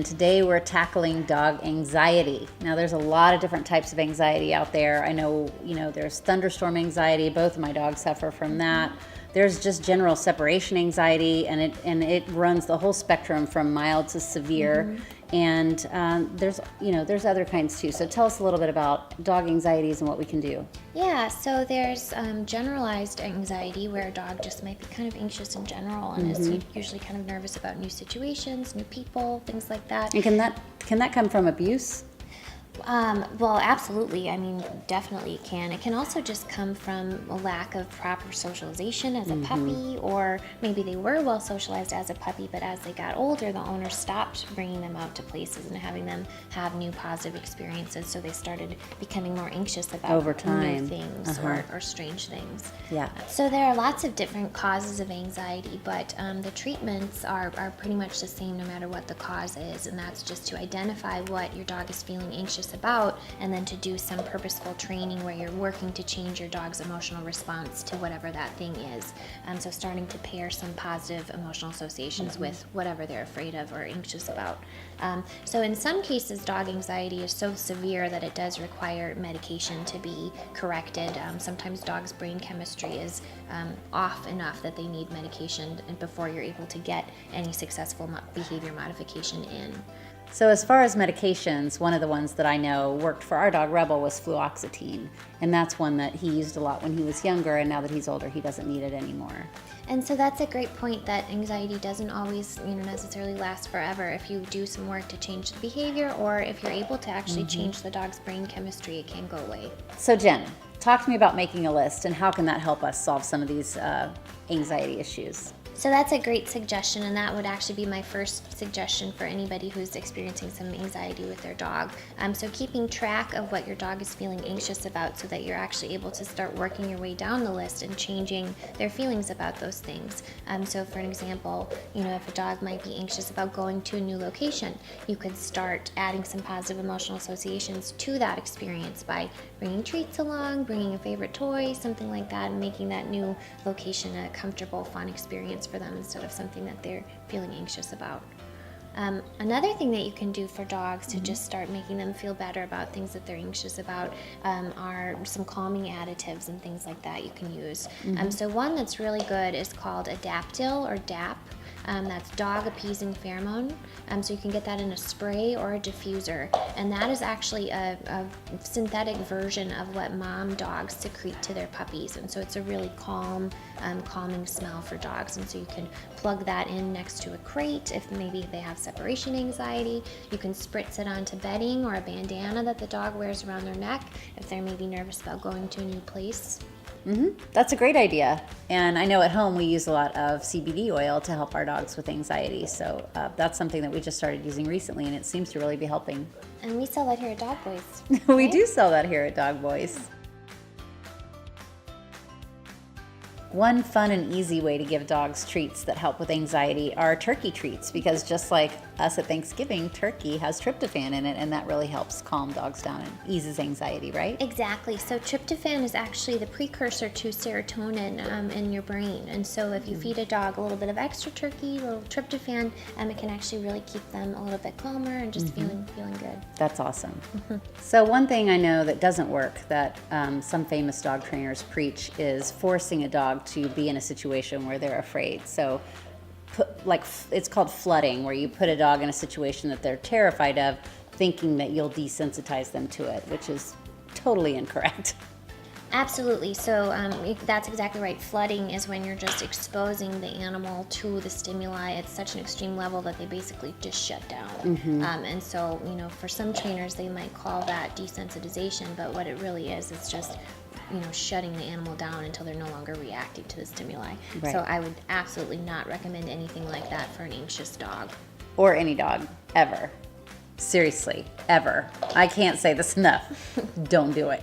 Today we're tackling dog anxiety. Now there's a lot of different types of anxiety out there. I know, there's thunderstorm anxiety. Both of my dogs suffer from that. There's just general separation anxiety, and it runs the whole spectrum from mild to severe. And there's other kinds too. So tell us a little bit about dog anxieties and what we can do. Yeah, so there's generalized anxiety, where a dog just might be kind of anxious in general and is usually kind of nervous about new situations, new people, things like that. And can that come from abuse? Well, absolutely. I mean, definitely it can. It can also just come from a lack of proper socialization as a puppy, or maybe they were well socialized as a puppy, but as they got older, the owner stopped bringing them out to places and having them have new positive experiences, so they started becoming more anxious about over time new things or strange things. Yeah. So there are lots of different causes of anxiety, but the treatments are pretty much the same no matter what the cause is, and that's just to identify what your dog is feeling anxious about, and then to do some purposeful training where you're working to change your dog's emotional response to whatever that thing is. So starting to pair some positive emotional associations with whatever they're afraid of or anxious about. So in some cases, dog anxiety is so severe that it does require medication to be corrected. Sometimes dogs' brain chemistry is off enough that they need medication before you're able to get any successful behavior modification in. So as far as medications, one of the ones that I know worked for our dog Rebel was fluoxetine, and that's one that he used a lot when he was younger, and now that he's older, he doesn't need it anymore. And so that's a great point, that anxiety doesn't always necessarily last forever. If you do some work to change the behavior, or if you're able to actually change the dog's brain chemistry, it can go away. So Jen, talk to me about making a list, and how can that help us solve some of these anxiety issues? So that's a great suggestion, and that would actually be my first suggestion for anybody who's experiencing some anxiety with their dog. So keeping track of what your dog is feeling anxious about, so that you're actually able to start working your way down the list and changing their feelings about those things. So for an example, if a dog might be anxious about going to a new location, you could start adding some positive emotional associations to that experience by bringing treats along, bringing a favorite toy, something like that, and making that new location a comfortable, fun experience for them instead of something that they're feeling anxious about. Another thing that you can do for dogs to just start making them feel better about things that they're anxious about are some calming additives and things like that you can use. So one that's really good is called Adaptil, or DAP. That's dog appeasing pheromone. So you can get that in a spray or a diffuser, and that is actually a synthetic version of what mom dogs secrete to their puppies, and so it's a really calming smell for dogs. And so you can plug that in next to a crate if maybe they have separation anxiety. You can spritz it onto bedding or a bandana that the dog wears around their neck if they're maybe nervous about going to a new place. That's a great idea. And I know at home we use a lot of CBD oil to help our dogs with anxiety. So that's something that we just started using recently, and it seems to really be helping. And we sell that here at Dog Boys. We do sell that here at Dog Boys. One fun and easy way to give dogs treats that help with anxiety are turkey treats, because just like us at Thanksgiving, turkey has tryptophan in it, and that really helps calm dogs down and eases anxiety, right? Exactly. So tryptophan is actually the precursor to serotonin in your brain. And so if you feed a dog a little bit of extra turkey, a little tryptophan, it can actually really keep them a little bit calmer and just feeling good. That's awesome. So one thing I know that doesn't work, that some famous dog trainers preach, is forcing a dog to be in a situation where they're afraid. So it's called flooding, where you put a dog in a situation that they're terrified of, thinking that you'll desensitize them to it, which is totally incorrect. Absolutely. So that's exactly right. Flooding is when you're just exposing the animal to the stimuli at such an extreme level that they basically just shut down. And so, for some trainers, they might call that desensitization, but what it really is, it's just shutting the animal down until they're no longer reacting to the stimuli. Right. So I would absolutely not recommend anything like that for an anxious dog. Or any dog, ever. Seriously, ever. I can't say this enough. Don't do it.